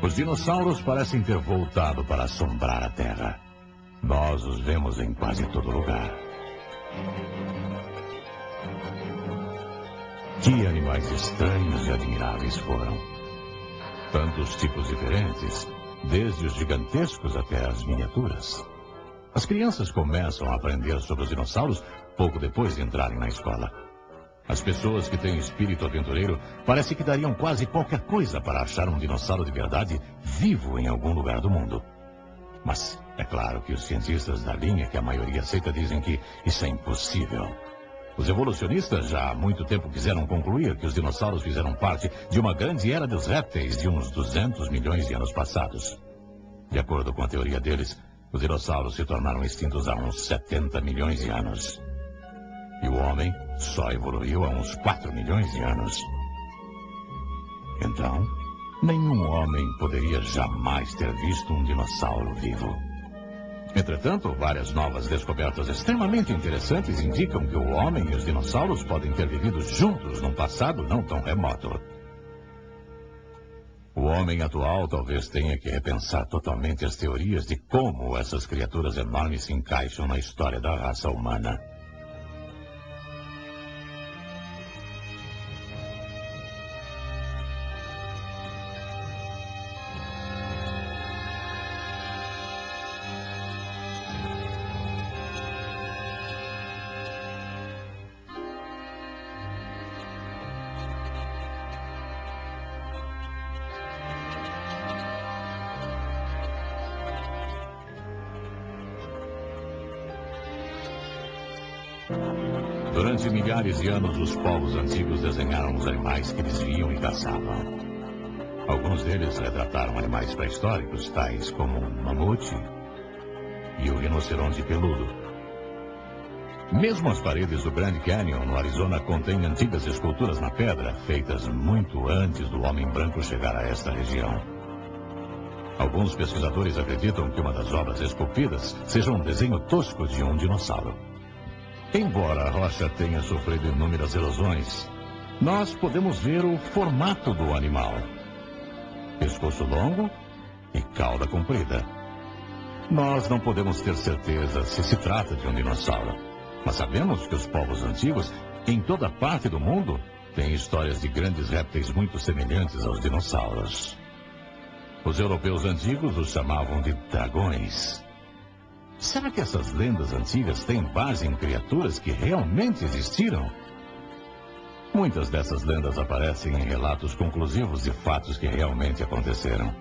Os dinossauros parecem ter voltado para assombrar a Terra. Nós os vemos em quase todo lugar. Que animais estranhos e admiráveis foram. Tantos tipos diferentes, desde os gigantescos até as miniaturas. As crianças começam a aprender sobre os dinossauros pouco depois de entrarem na escola. As pessoas que têm espírito aventureiro parece que dariam quase qualquer coisa para achar um dinossauro de verdade vivo em algum lugar do mundo. Mas é claro que os cientistas da linha que a maioria aceita dizem que isso é impossível. Os evolucionistas já há muito tempo quiseram concluir que os dinossauros fizeram parte de uma grande era dos répteis de uns 200 milhões de anos passados. De acordo com a teoria deles, os dinossauros se tornaram extintos há uns 70 milhões de anos. E o homem só evoluiu há uns 4 milhões de anos. Então, nenhum homem poderia jamais ter visto um dinossauro vivo. Entretanto, várias novas descobertas extremamente interessantes indicam que o homem e os dinossauros podem ter vivido juntos num passado não tão remoto. O homem atual talvez tenha que repensar totalmente as teorias de como essas criaturas enormes se encaixam na história da raça humana. Durante milhares de anos, os povos antigos desenharam os animais que eles viam e caçavam. Alguns deles retrataram animais pré-históricos, tais como o mamute e o rinoceronte peludo. Mesmo as paredes do Grand Canyon, no Arizona, contêm antigas esculturas na pedra, feitas muito antes do homem branco chegar a esta região. Alguns pesquisadores acreditam que uma das obras esculpidas seja um desenho tosco de um dinossauro. Embora a rocha tenha sofrido inúmeras erosões, nós podemos ver o formato do animal. Pescoço longo e cauda comprida. Nós não podemos ter certeza se trata de um dinossauro, mas sabemos que os povos antigos, em toda parte do mundo, têm histórias de grandes répteis muito semelhantes aos dinossauros. Os europeus antigos os chamavam de dragões. Será que essas lendas antigas têm base em criaturas que realmente existiram? Muitas dessas lendas aparecem em relatos conclusivos de fatos que realmente aconteceram.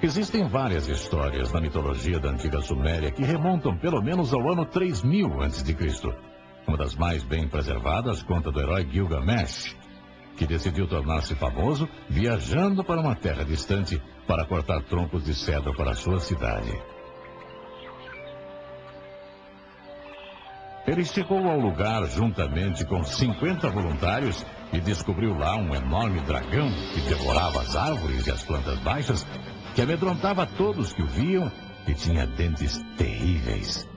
Existem várias histórias na mitologia da antiga Suméria que remontam pelo menos ao ano 3000 a.C. Uma das mais bem preservadas conta do herói Gilgamesh, que decidiu tornar-se famoso viajando para uma terra distante para cortar troncos de cedro para sua cidade. Ele chegou ao lugar juntamente com 50 voluntários e descobriu lá um enorme dragão que devorava as árvores e as plantas baixas, que amedrontava todos que o viam e tinha dentes terríveis.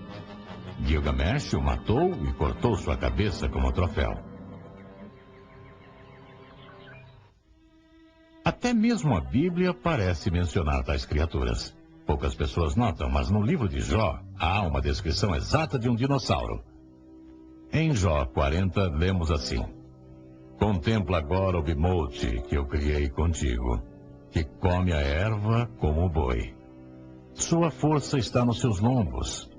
Gilgamesh o matou e cortou sua cabeça como troféu. Até mesmo a Bíblia parece mencionar tais criaturas. Poucas pessoas notam, mas no livro de Jó há uma descrição exata de um dinossauro. Em Jó 40, lemos assim: Contempla agora o bimote que eu criei contigo, que come a erva como o boi. Sua força está nos seus lombos,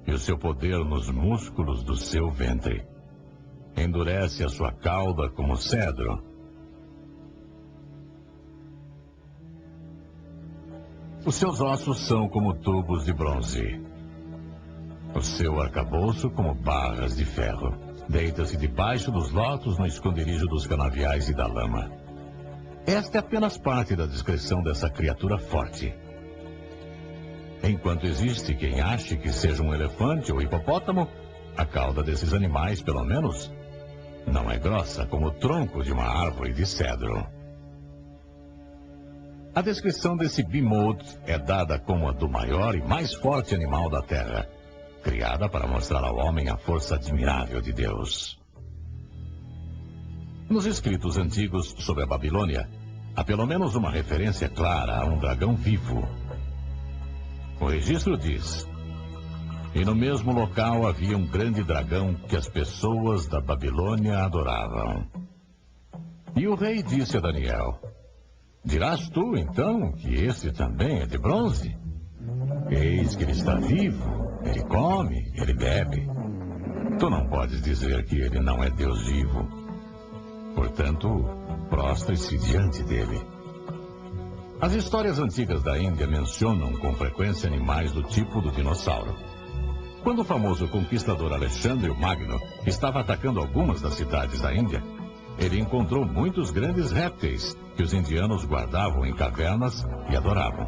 e o seu poder nos músculos do seu ventre. Endurece a sua cauda como cedro. Os seus ossos são como tubos de bronze. O seu arcabouço como barras de ferro. Deita-se debaixo dos lotos no esconderijo dos canaviais e da lama. Esta é apenas parte da descrição dessa criatura forte. Enquanto existe quem ache que seja um elefante ou hipopótamo, a cauda desses animais, pelo menos, não é grossa como o tronco de uma árvore de cedro. A descrição desse behemoth é dada como a do maior e mais forte animal da Terra, criada para mostrar ao homem a força admirável de Deus. Nos escritos antigos sobre a Babilônia, há pelo menos uma referência clara a um dragão vivo. O registro diz: e no mesmo local havia um grande dragão que as pessoas da Babilônia adoravam. E o rei disse a Daniel: dirás tu, então, que este também é de bronze? Eis que ele está vivo, ele come, ele bebe. Tu não podes dizer que ele não é Deus vivo. Portanto, prostre-se diante dele. As histórias antigas da Índia mencionam com frequência animais do tipo do dinossauro. Quando o famoso conquistador Alexandre o Magno estava atacando algumas das cidades da Índia, ele encontrou muitos grandes répteis que os indianos guardavam em cavernas e adoravam.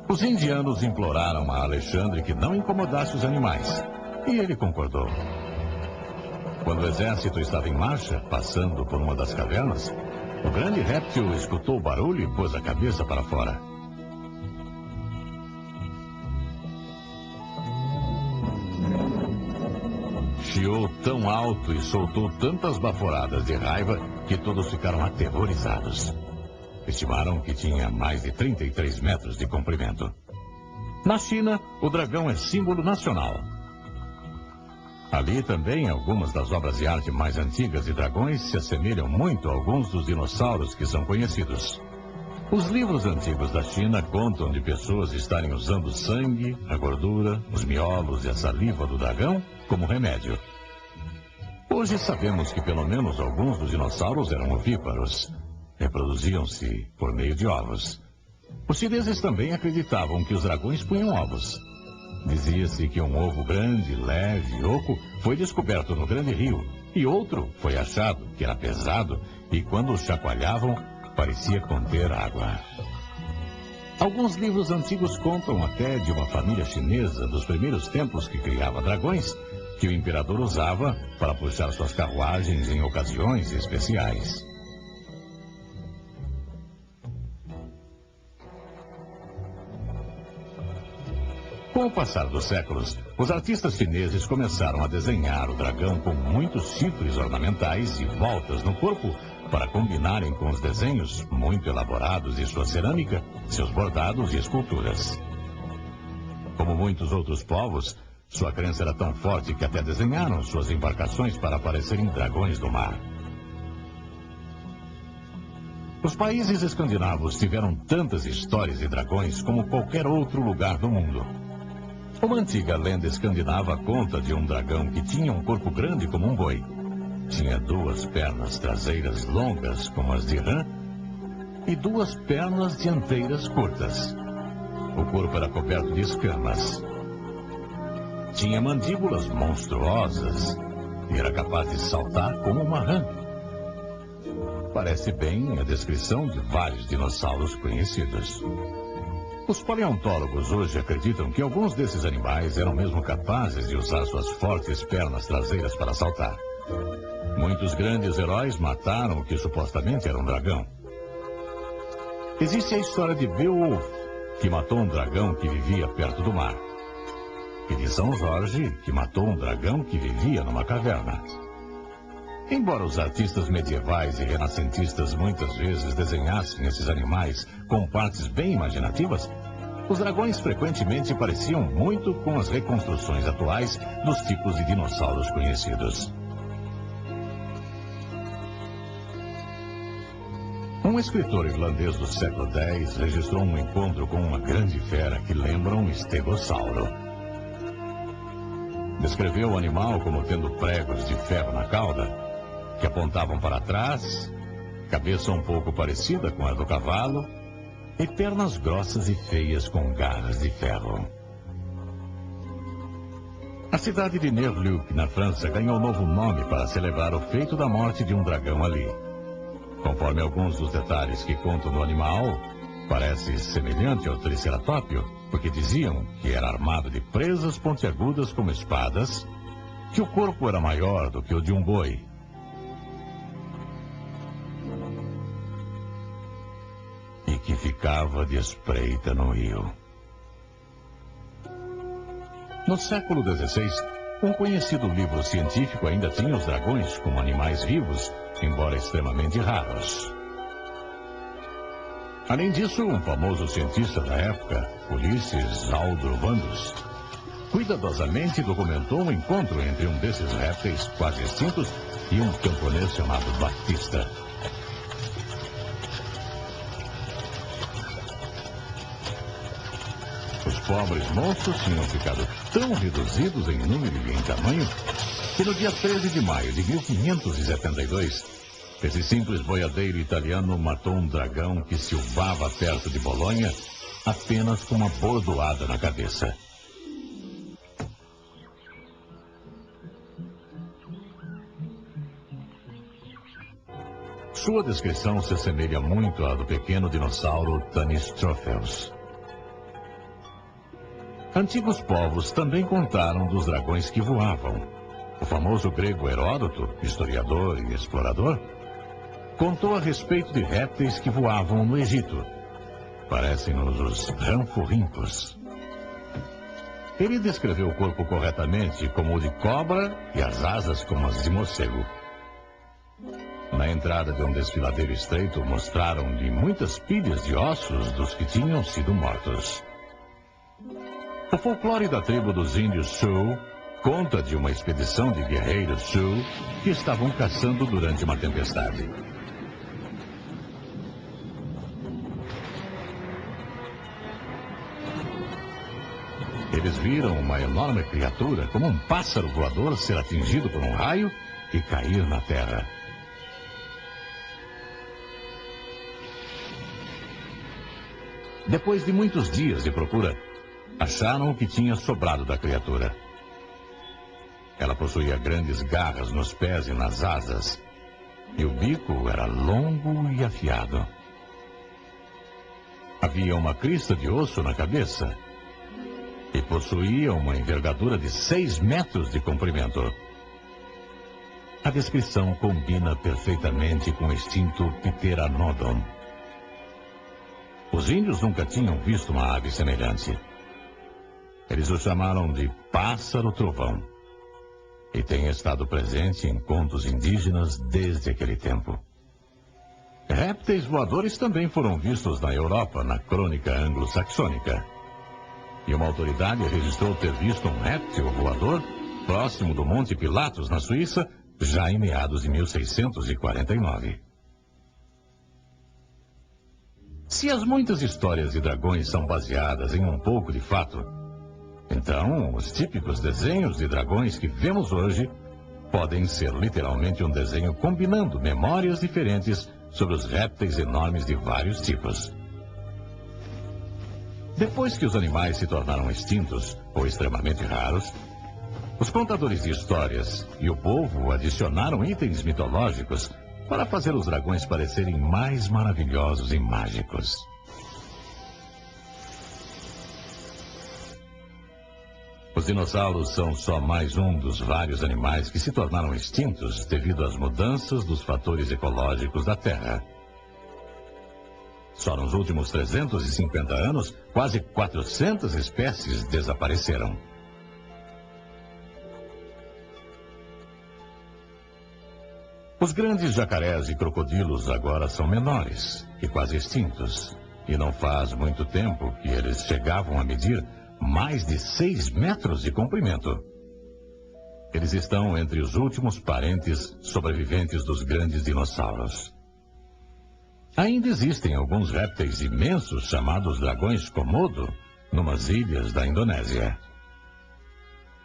Os indianos imploraram a Alexandre que não incomodasse os animais, e ele concordou. Quando o exército estava em marcha, passando por uma das cavernas, o grande réptil escutou o barulho e pôs a cabeça para fora. Chiou tão alto e soltou tantas baforadas de raiva que todos ficaram aterrorizados. Estimaram que tinha mais de 33 metros de comprimento. Na China, o dragão é símbolo nacional. Ali também, algumas das obras de arte mais antigas de dragões se assemelham muito a alguns dos dinossauros que são conhecidos. Os livros antigos da China contam de pessoas estarem usando o sangue, a gordura, os miolos e a saliva do dragão como remédio. Hoje sabemos que pelo menos alguns dos dinossauros eram ovíparos. Reproduziam-se por meio de ovos. Os chineses também acreditavam que os dragões punham ovos. Dizia-se que um ovo grande, leve e oco foi descoberto no grande rio, e outro foi achado, que era pesado, e quando o chacoalhavam, parecia conter água. Alguns livros antigos contam até de uma família chinesa dos primeiros tempos que criava dragões, que o imperador usava para puxar suas carruagens em ocasiões especiais. Com o passar dos séculos, os artistas chineses começaram a desenhar o dragão com muitos chifres ornamentais e voltas no corpo para combinarem com os desenhos muito elaborados de sua cerâmica, seus bordados e esculturas. Como muitos outros povos, sua crença era tão forte que até desenharam suas embarcações para parecerem dragões do mar. Os países escandinavos tiveram tantas histórias de dragões como qualquer outro lugar do mundo. Uma antiga lenda escandinava conta de um dragão que tinha um corpo grande como um boi. Tinha 2 pernas traseiras longas como as de rã e 2 pernas dianteiras curtas. O corpo era coberto de escamas. Tinha mandíbulas monstruosas e era capaz de saltar como uma rã. Parece bem a descrição de vários dinossauros conhecidos. Os paleontólogos hoje acreditam que alguns desses animais eram mesmo capazes de usar suas fortes pernas traseiras para saltar. Muitos grandes heróis mataram o que supostamente era um dragão. Existe a história de Beowulf, que matou um dragão que vivia perto do mar. E de São Jorge, que matou um dragão que vivia numa caverna. Embora os artistas medievais e renascentistas muitas vezes desenhassem esses animais com partes bem imaginativas, os dragões frequentemente pareciam muito com as reconstruções atuais dos tipos de dinossauros conhecidos. Um escritor irlandês do século X registrou um encontro com uma grande fera que lembra um estegossauro. Descreveu o animal como tendo pregos de ferro na cauda, que apontavam para trás, cabeça um pouco parecida com a do cavalo, e pernas grossas e feias com garras de ferro. A cidade de Nerluc, na França, ganhou novo nome para celebrar o feito da morte de um dragão ali. Conforme alguns dos detalhes que contam no animal, parece semelhante ao triceratopio, porque diziam que era armado de presas pontiagudas como espadas, que o corpo era maior do que o de um boi. E que ficava de espreita no rio. No século XVI, um conhecido livro científico ainda tinha os dragões como animais vivos, embora extremamente raros. Além disso, um famoso cientista da época, Ulisses Aldrovandus, cuidadosamente documentou um encontro entre um desses répteis quase extintos e um camponês chamado Batista. Os pobres monstros tinham ficado tão reduzidos em número e em tamanho que no dia 13 de maio de 1572, esse simples boiadeiro italiano matou um dragão que silvava perto de Bolonha apenas com uma bordoada na cabeça. Sua descrição se assemelha muito à do pequeno dinossauro Tanystropheus. Antigos povos também contaram dos dragões que voavam. O famoso grego Heródoto, historiador e explorador, contou a respeito de répteis que voavam no Egito. Parecem-nos os ranfurrincos. Ele descreveu o corpo corretamente como o de cobra e as asas como as de morcego. Na entrada de um desfiladeiro estreito, mostraram-lhe muitas pilhas de ossos dos que tinham sido mortos. O folclore da tribo dos índios Sioux conta de uma expedição de guerreiros Sioux que estavam caçando durante uma tempestade. Eles viram uma enorme criatura, como um pássaro voador, ser atingido por um raio e cair na terra. Depois de muitos dias de procura, acharam o que tinha sobrado da criatura. Ela possuía grandes garras nos pés e nas asas, e o bico era longo e afiado. Havia uma crista de osso na cabeça e possuía uma envergadura de 6 metros de comprimento. A descrição combina perfeitamente com o extinto Pteranodon. Os índios nunca tinham visto uma ave semelhante. Eles o chamaram de pássaro-trovão e tem estado presente em contos indígenas desde aquele tempo. Répteis voadores também foram vistos na Europa, na crônica anglo-saxônica. E uma autoridade registrou ter visto um réptil voador próximo do Monte Pilatos, na Suíça, já em meados de 1649. Se as muitas histórias de dragões são baseadas em um pouco de fato, então os típicos desenhos de dragões que vemos hoje podem ser literalmente um desenho combinando memórias diferentes sobre os répteis enormes de vários tipos. Depois que os animais se tornaram extintos ou extremamente raros, os contadores de histórias e o povo adicionaram itens mitológicos para fazer os dragões parecerem mais maravilhosos e mágicos. Os dinossauros são só mais um dos vários animais que se tornaram extintos devido às mudanças dos fatores ecológicos da Terra. Só nos últimos 350 anos, quase 400 espécies desapareceram. Os grandes jacarés e crocodilos agora são menores e quase extintos. E não faz muito tempo que eles chegavam a medir mais de 6 metros de comprimento. Eles estão entre os últimos parentes sobreviventes dos grandes dinossauros. Ainda existem alguns répteis imensos chamados dragões Komodo, numas ilhas da Indonésia.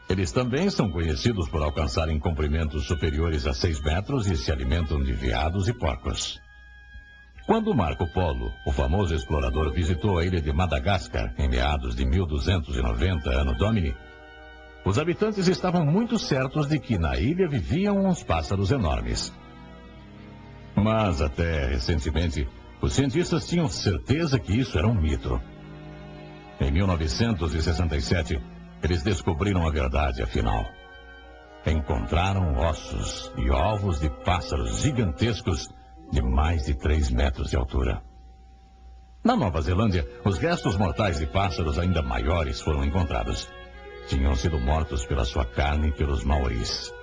Eles também são conhecidos por alcançarem comprimentos superiores a 6 metros e se alimentam de veados e porcos. Quando Marco Polo, o famoso explorador, visitou a ilha de Madagascar em meados de 1290 Anno Domini, os habitantes estavam muito certos de que na ilha viviam uns pássaros enormes. Mas até recentemente, os cientistas tinham certeza que isso era um mito. Em 1967, eles descobriram a verdade, afinal. Encontraram ossos e ovos de pássaros gigantescos de mais de 3 metros de altura. Na Nova Zelândia, os restos mortais de pássaros ainda maiores foram encontrados. Tinham sido mortos pela sua carne pelos maoris.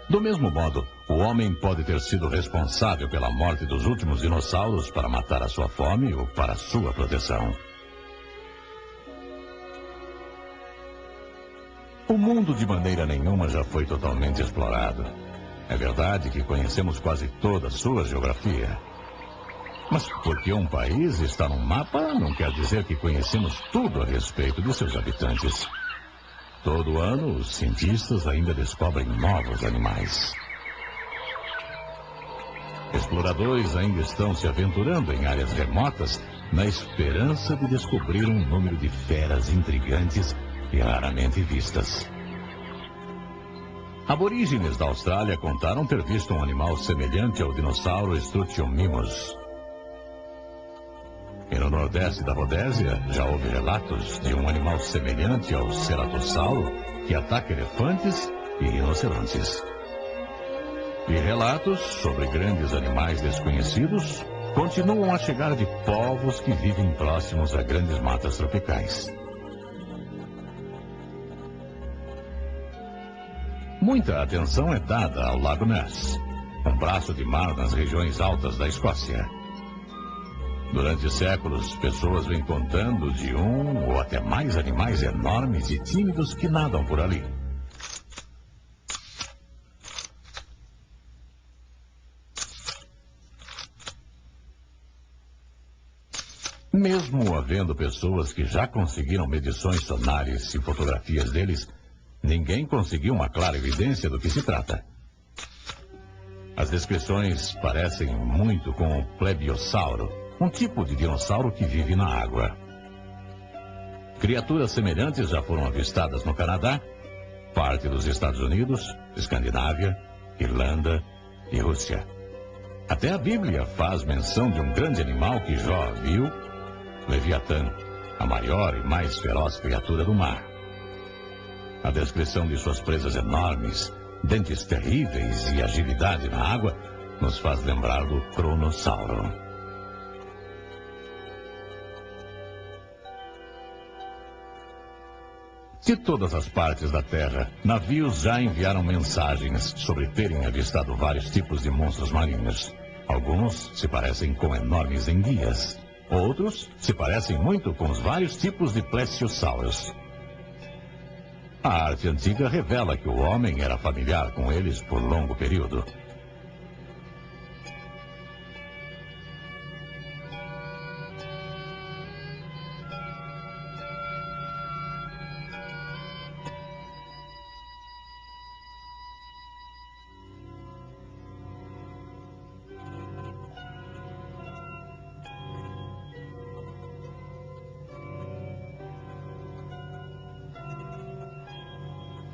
Do mesmo modo, o homem pode ter sido responsável pela morte dos últimos dinossauros para matar a sua fome ou para sua proteção. O mundo de maneira nenhuma já foi totalmente explorado. É verdade que conhecemos quase toda a sua geografia. Mas porque um país está no mapa, não quer dizer que conhecemos tudo a respeito de seus habitantes. Todo ano, os cientistas ainda descobrem novos animais. Exploradores ainda estão se aventurando em áreas remotas na esperança de descobrir um número de feras intrigantes e raramente vistas. Aborígenes da Austrália contaram ter visto um animal semelhante ao dinossauro Struthiomimus. E no nordeste da Rodésia já houve relatos de um animal semelhante ao ceratossauro que ataca elefantes e rinocerontes. E relatos sobre grandes animais desconhecidos continuam a chegar de povos que vivem próximos a grandes matas tropicais. Muita atenção é dada ao Lago Ness, um braço de mar nas regiões altas da Escócia. Durante séculos, pessoas vêm contando de um ou até mais animais enormes e tímidos que nadam por ali. Mesmo havendo pessoas que já conseguiram medições sonares e fotografias deles, ninguém conseguiu uma clara evidência do que se trata. As descrições parecem muito com o plebiossauro, um tipo de dinossauro que vive na água. Criaturas semelhantes já foram avistadas no Canadá, parte dos Estados Unidos, Escandinávia, Irlanda e Rússia. Até a Bíblia faz menção de um grande animal que Jó viu, Leviatã, a maior e mais feroz criatura do mar. A descrição de suas presas enormes, dentes terríveis e agilidade na água nos faz lembrar do Cronossauro. De todas as partes da Terra, navios já enviaram mensagens sobre terem avistado vários tipos de monstros marinhos. Alguns se parecem com enormes enguias. Outros se parecem muito com os vários tipos de plesiosauros. A arte antiga revela que o homem era familiar com eles por longo período.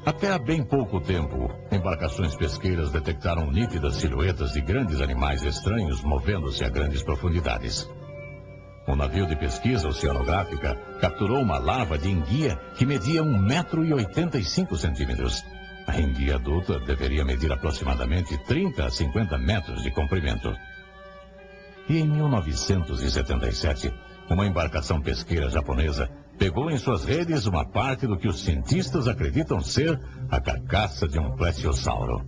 Até há bem pouco tempo, embarcações pesqueiras detectaram nítidas silhuetas de grandes animais estranhos movendo-se a grandes profundidades. Um navio de pesquisa oceanográfica capturou uma larva de enguia que media 1,85 m. A enguia adulta deveria medir aproximadamente 30 a 50 metros de comprimento. E em 1977, uma embarcação pesqueira japonesa pegou em suas redes uma parte do que os cientistas acreditam ser a carcaça de um plesiosauro.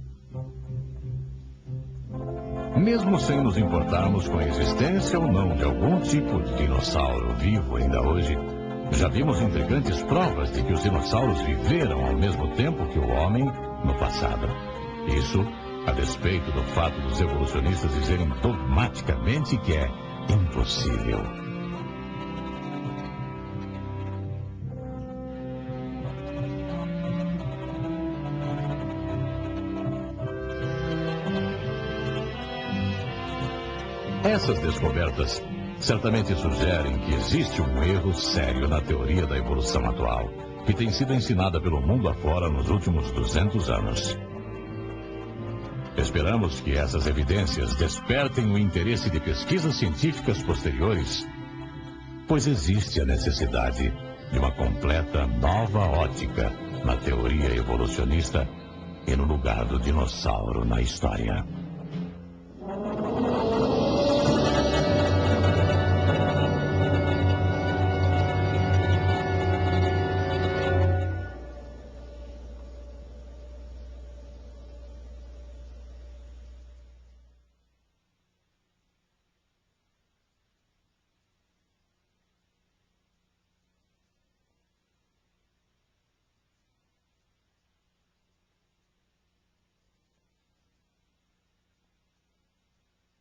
Mesmo sem nos importarmos com a existência ou não de algum tipo de dinossauro vivo ainda hoje, já vimos intrigantes provas de que os dinossauros viveram ao mesmo tempo que o homem no passado. Isso a despeito do fato dos evolucionistas dizerem dogmaticamente que é impossível. Essas descobertas certamente sugerem que existe um erro sério na teoria da evolução atual, que tem sido ensinada pelo mundo afora nos últimos 200 anos. Esperamos que essas evidências despertem o interesse de pesquisas científicas posteriores, pois existe a necessidade de uma completa nova ótica na teoria evolucionista e no lugar do dinossauro na história.